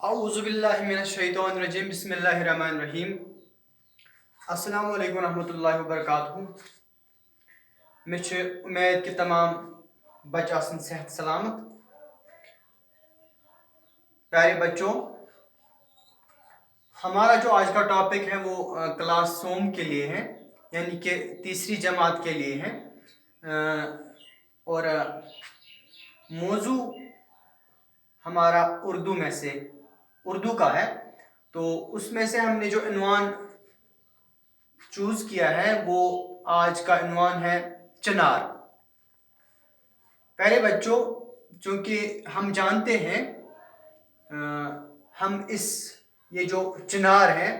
औज़ुबिल्लाहिमिनश्शैतानिर्रजीम बिस्मिल्लाहिर्रहमानिर्रहीम। अस्सलामु अलैकुम रहमतुल्लाहि व बरकातुहू। मे उम्मीद कि तमाम बच्चे आसन सेहत सलामत। प्यारे बच्चों, हमारा जो आज का टॉपिक है वो क्लास सोम के लिए है, यानी कि तीसरी जमात के लिए है। और मौजू हमारा उर्दू का है। तो उसमें से हमने जो इन्वान चूज़ किया है वो आज का इन्वान है चिनार। प्यारे बच्चों, चूँकि हम जानते हैं हम ये जो चिनार है,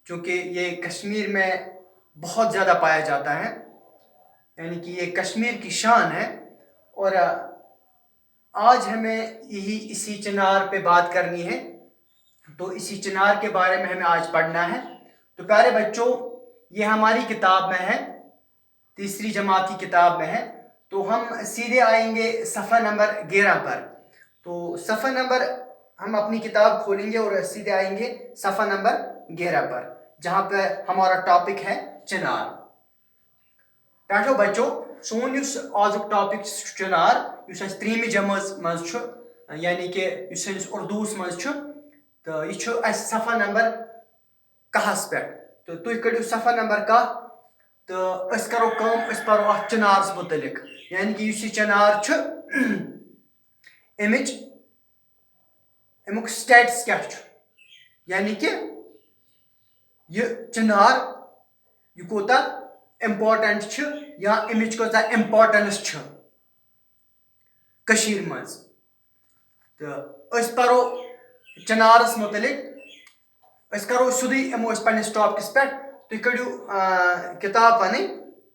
चूँकि ये कश्मीर में बहुत ज़्यादा पाया जाता है, यानी कि ये कश्मीर की शान है। और आज हमें इसी चिनार पे बात करनी है। तो इसी चिनार के बारे में हमें आज पढ़ना है। तो प्यारे बच्चों, ये हमारी किताब में है, तीसरी जमात की किताब में है। तो हम सीधे आएंगे सफ़ा नंबर 11 पर। तो सफ़ा नंबर हम अपनी किताब खोलेंगे और सीधे आएंगे सफ़ा नंबर 11 पर, जहाँ पर हमारा टॉपिक है चिनार। बैठो बच्चों, सोन आजुक टॉपिक चिनार त्रीम जमज मज, यानी कि सैनिस उर्दूस मज। तो यह सफ़ा नंबर 10 पे। तो तुम करो सफ़ा नंबर 10। तो अस करो कम, अस पढ़ो अथ चिनार मुतलिक, यानी कि यह चिनार अमुक स्टेटस क्या, यानी कि यह चिनार यह कोता इम्पोर्टेंट या अमिच कोता इम्पोर्टेंस कशीर मज। तो अस पढ़ो चिनारस मुतलिक, अस करो सुधी यमो पन्निस टॉपिकस पे। तुम कड़ो किताब पन,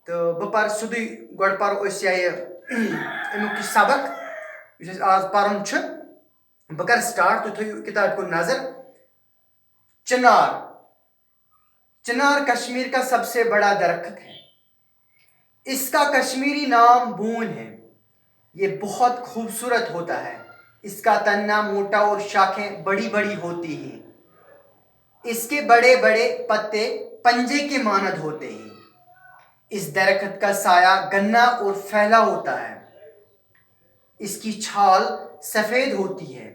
तो बह पर सुधी गोड पढ़ो अमुक सबक आज पढ़न। बह कर स्टार्ट, तो थो किताब को नजर। चिनार चिनार कश्मीर का सबसे बड़ा दरख्त है। इसका कश्मीरी नाम बून है। ये बहुत खूबसूरत होता है। इसका तन्ना मोटा और शाखें बड़ी बड़ी होती हैं। इसके बड़े बड़े पत्ते पंजे के मानद होते हैं। इस दरख्त का साया गन्ना और फैला होता है। इसकी छाल सफेद होती है।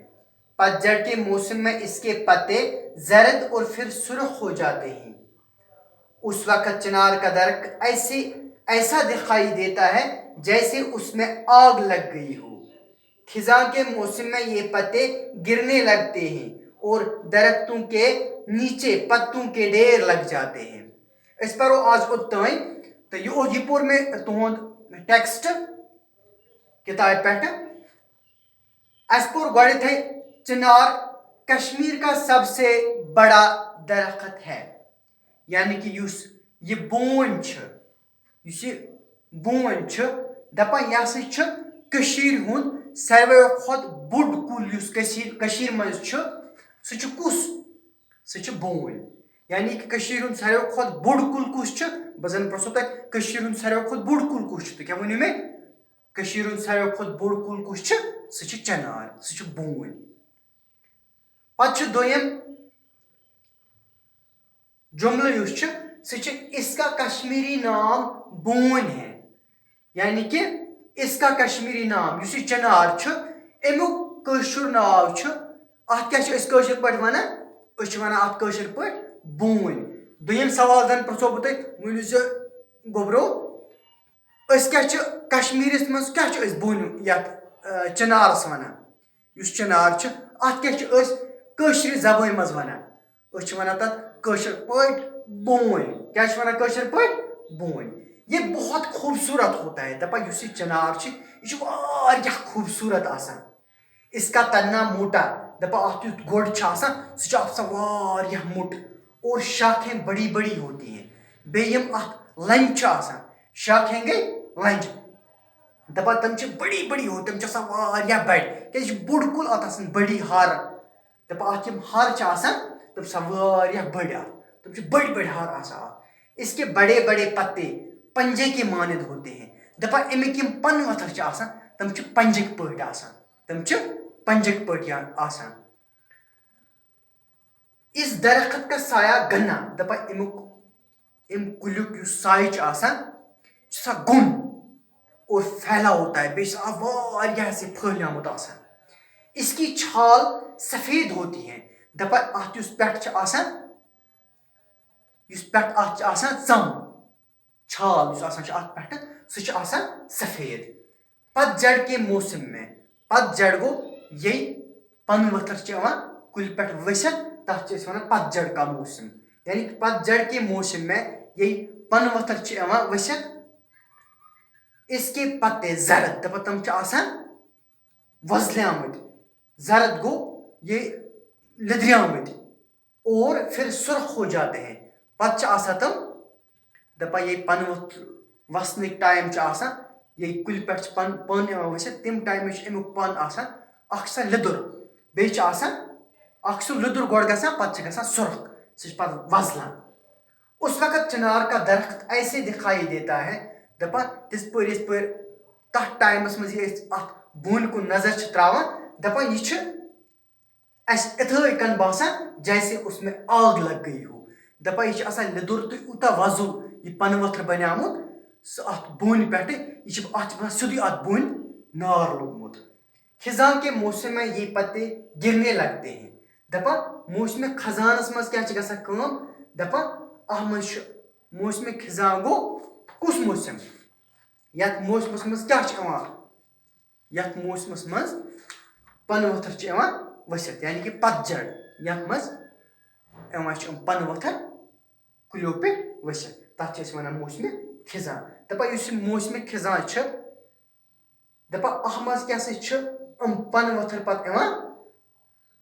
पतझड़ के मौसम में इसके पत्ते जर्द और फिर सुर्ख हो जाते हैं। उस वक्त चिनार का दरख्त ऐसा दिखाई देता है जैसे उसमें आग लग गई हो। खिजा के मौसम में ये पत्ते गिरने लगते हैं और दरख्तों के नीचे पत्तों के ढेर लग जाते हैं। इस पर आज उतन तो यह पोर में तुहद टेक्स्ट किताब पे। अस पोर गए चिनार कश्मीर का सबसे बड़ा दरख्त है, यानी कि यह बोन दपान यह कशीर हुंद सारे खुद बुड कुल कशीर मज कुस बोन, यानी कि कशीर हुंद सारे खुद बुड कुल कुस। बह जन पृछो तक कशीर हुंद सारे खुद बुड कुल कुस, तो क्या वनु मे कशीर हुंद सारे खुद बुड कुल कुस चिनार, बोन। पत दोयम जुमल इसका कश्मीरी नाम बोन है, यानी कि इसका कश्मीरी नाम चिनार अमुक कशुर नाव अत क्या पे वन अत पे बोन। दोयम सवाल जन पृछो बह तुम वन गोबरो क्या कश्मीरिस मज क्या बोन चिनारस वन। चिनार अत क्या कशर जबान मज वन तथ कशर पे बोन। क्या वन कशर पे बोन। ये बहुत खूबसूरत होता है। दपा चिनार यह खूबसूरत आसान। इसका तन्ना मोटा, दपा अत युथ गोड सह मोट और शाखें बड़ी बड़ी होती हैं। बेयम अत लंज शाखें गई लंज, दपा तम बड़ी बड़ी हो, तम बड़ क्या बुड़ कुल अत बड़ी हार। दपा अत हार तम बड़ तम बड़ बड़ हार। इसके बड़े बड़े पत्ते पंजे के मानद होते हैं। दपा अमिक पन वथर तम पंजक पे तम पंजक पे। इस दरख्त का साया गन्ना दपा इम कुल्युक युस साय छ आसान सा गुन और फैला होता है बेशा वारिया से फैलियामुत आसान। इसकी छाल सफेद होती है दपा अत युस पेट छ आसान युस पेट अत छ आसान ज़म छाल युस आसान छ अत पेट सु छ आसान सफेद। पतझड़ के मौसम में पतझड़ गो ये पन वथर छ यवान कुल पेट वसित तथ छ वनान पतझड़ का मौसम। यानी कि पतझड़ के मौसम में ये पन वथर छ यवान वसित। इसके पत्ते जरद दपा तम छ आसान वजलियामुत जरद गो ये लिदरियामुत और फिर सुर्ख हो जाते हैं। पत छ आसान तम दपा ये पन वसनिक टाइम छ आसान ये कुल पेट छ पन यवान वसित तम टाइम छ अमुक पन आसान अक्सर लिदुर बे छ आसान अख सु लिदुर गोड़ गसान पत छ गसान सुर्ख सु छ पत वजलान। उस वक्त चिनार का दरख्त ऐसे दिखाई देता है दपा तिस पर तथ टाइमस मज अत बोन कुन नजर छ त्रावान दपा यह इथे कन बासान जैसे उसमें आग लग गई हो। दपा यह आसान लिदुर तो यूता वजुल यह पन वथर बनियामुत सह अत बोन पे यह सीधी अत बोन नार लोगमुत। खिजा के मौसम में ये पत्ते गिरने लगते हैं दपा मौसम खजानस मज क्या गसान काम दपा अह मज मौसम खिजा गो कुस मौसम यथ मौसमस मज क्या यथ मौसमस मज पन वथर छ यवान वसित यानी कि पतझड़ यथ मज यवान पन वथर कुल्यो पे वसित तथ छ वनान मौसम खिजा। दपा युस मौसम खिजा छ दपा अह मज क्या छ पन वथर पत यवान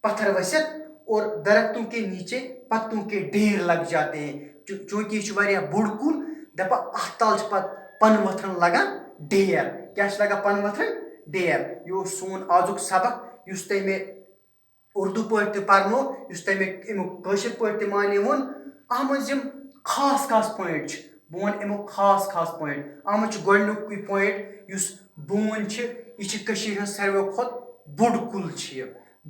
पत्थर वसित और दरख्तों के नीचे पत्तों के ढेर लग जाते हैं चूंकि यह वारिया बुड़ कुल दपा अह तल पत पन वथरन लगान ढेर क्या लगा पन वथरन ढेर। यो सोन आजुक सबक युस तय में उर्दू पे पर्नो युस तय में अमुक कशिर पे माने वोन अह मज खास खास पॉइंट बह वन अमुक खास खास पॉइंट अह मज गोडनुक पॉइंट युस बोन यह कशीर हंस सारे खोत बुड़ कुल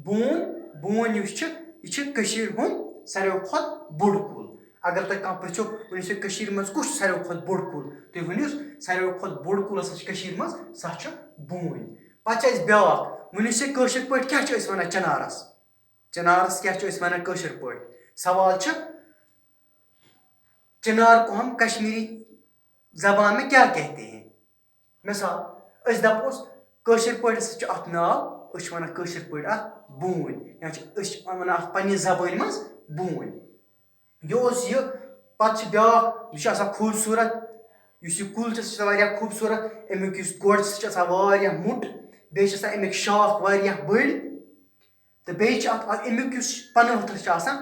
बोन बोन युस यह हुंद सारे खोत बुड़ कुल। अगर तुम कह पृछो वनिस कशीर मज कुछ सारे खोत बुड़ कुल तुम वनिस सारे खोत बुड़ कुल कशीर मज सह बोन। पे ब्याक वनिस कशिर पे क्या वनान चिनारस चिनारस क्या वनान कशिर पे सवाल चिनार को हम कश्मीरी जबान में क्या कहते हैं। मिसाल अस दपोस कशिर पे अत नाव वनान कशिर पे अत बोन या वनान अत पन्ने जबान मज बोन। यह पत ब्याक यह खूबसूरत इस कुल खूबसूरत अमुक गोड़ सह मुट बे अमिक शाख बड़ तो बे अमुक पन वथर सह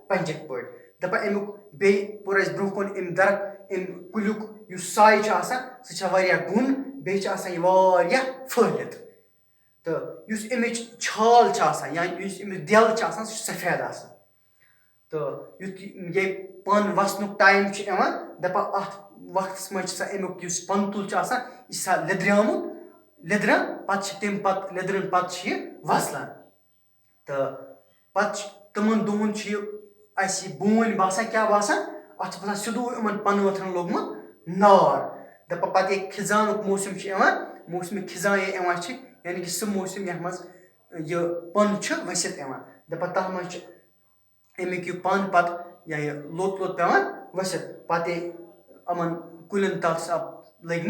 पंजिक पे दपा अमुक बे पुर ब्रोह कुन अम कुल्युक साय सह गुन बे फहलित तो अमिच छाल यानी अमिच दिल सह सफेद आसान। तो ये पन वसनुक टाइम दपा अत वक्त मज अमुक पन तुल यह लिदरियामुत लिदरन पत तम पत लिदरन पत वसलान। तो पत तमन दोहन बोन बासान क्या बासान अत बासान सिदू इन पन वथरन लोगमुत नार। दपा पत खिजानुक मौसम खिजा यानी कि सह मौसम यह मज यह पन वसित दपा तथ मज अमिक यह पन पत या लोत लोत पेवान वसित पत अमन कुलन तल लग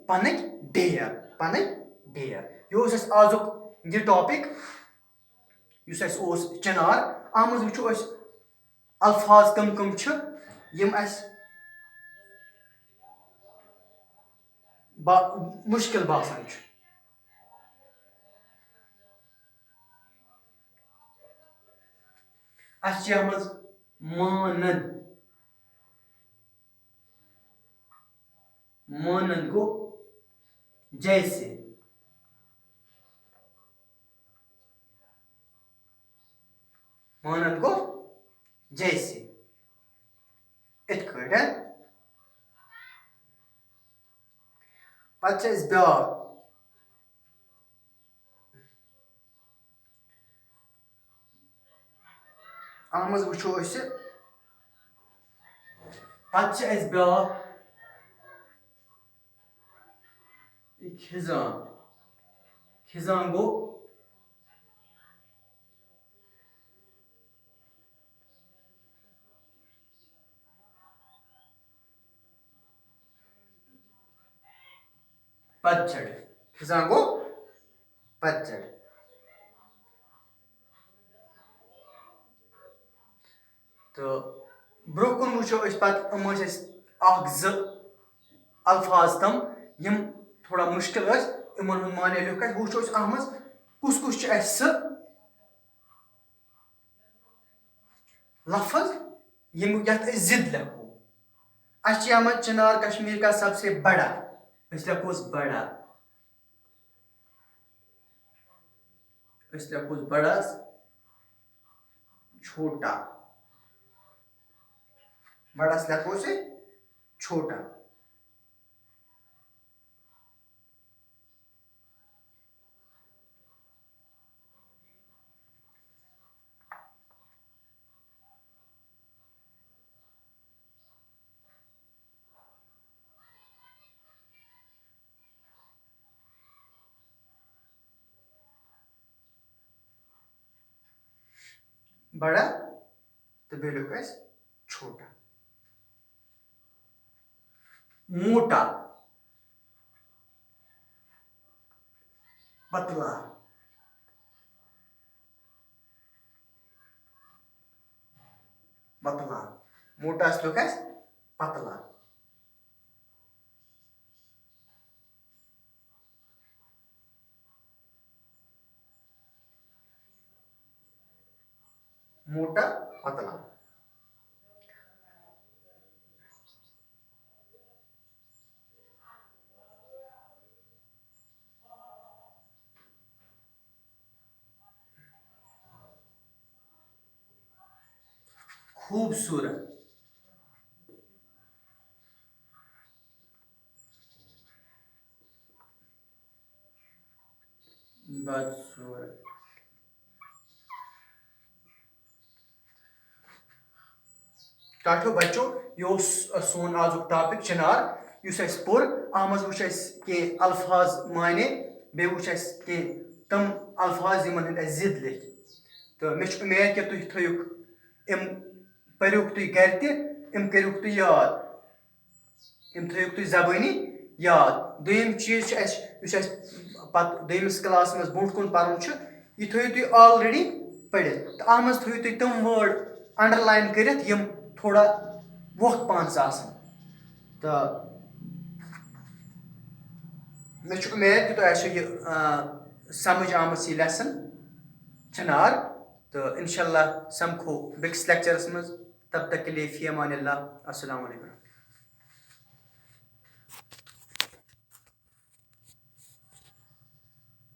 पनक ढेर। यह आजुक यह टॉपिक चिनार अह मज वो अल्फाज कम कम यम मुश्किल बासान। मज मानंद मानंद गो जैसे मानंद गो जैसे इत पे ब्याक اَتھ منٛز وٕچھو أسۍ پَتہٕ چھِ اَسہِ بیٛاکھ خِزان. خِزان گوٚو پتجھڑ. خِزان گوٚو پتجھڑ. تہٕ برونٛہہ کُن وٕچھو أسۍ پَتہٕ یِم ٲسۍ اَسہِ اکھ زٕ الفاظ تِم یِم تھوڑا مُشکِل ٲسۍ یِمن ہُنٛد معنے لیوٚکھ اَسہِ. وٕچھو أسۍ اَتھ منٛز کُس کُس چھُ اَسہِ سُہ لفظ یَتھ أسۍ ضِد لیکھو. اَسہِ چھِ یَتھ منٛز چِنار کشمیٖر کا سب سے بڑا. أسۍ لیکھوس بڑا. أسۍ لیکھوس بڑس چھوٹا. بڑس لیکھو أسۍ چھوٹا. बड़ा तो बेइयो लिखो अस छोटा. मोटा. पतला. पतला. मोटा लिखो अस पतला. मोटा पतला. खूबसूरत. बदसूरत. टाठो बच्चों ये सोन आजुक टॉपिक चिनार युस अस पोर अह मज वुच अस के अल्फाज माने बे वुच अस के तम अल्फाज यमन हंद अस जिद लिख. तो मे उम्मीद कि तुम थयुक इम परुक तुम घर ते इम करुक तुम याद. इम थयुक तुम जबानी याद. दोयम चीज अस पत दोयमिस क्लास मज ब्रोट कुन परन यह थयु तुम ऑलरेडी पढ़ित. तो अह मज थयु तुम तम वर्ड अंडरलाइन करित यम थोड़ा वोख पान आसन. तो मे उम्मीद कि तुम यह समझ आम यह लेसन चिनार. तो इंशाल्लाह समखो बेकिस लेक्चरस मज. तब तक के लिए फी अमान अल्लाह. अस्सलाम वालेकुम.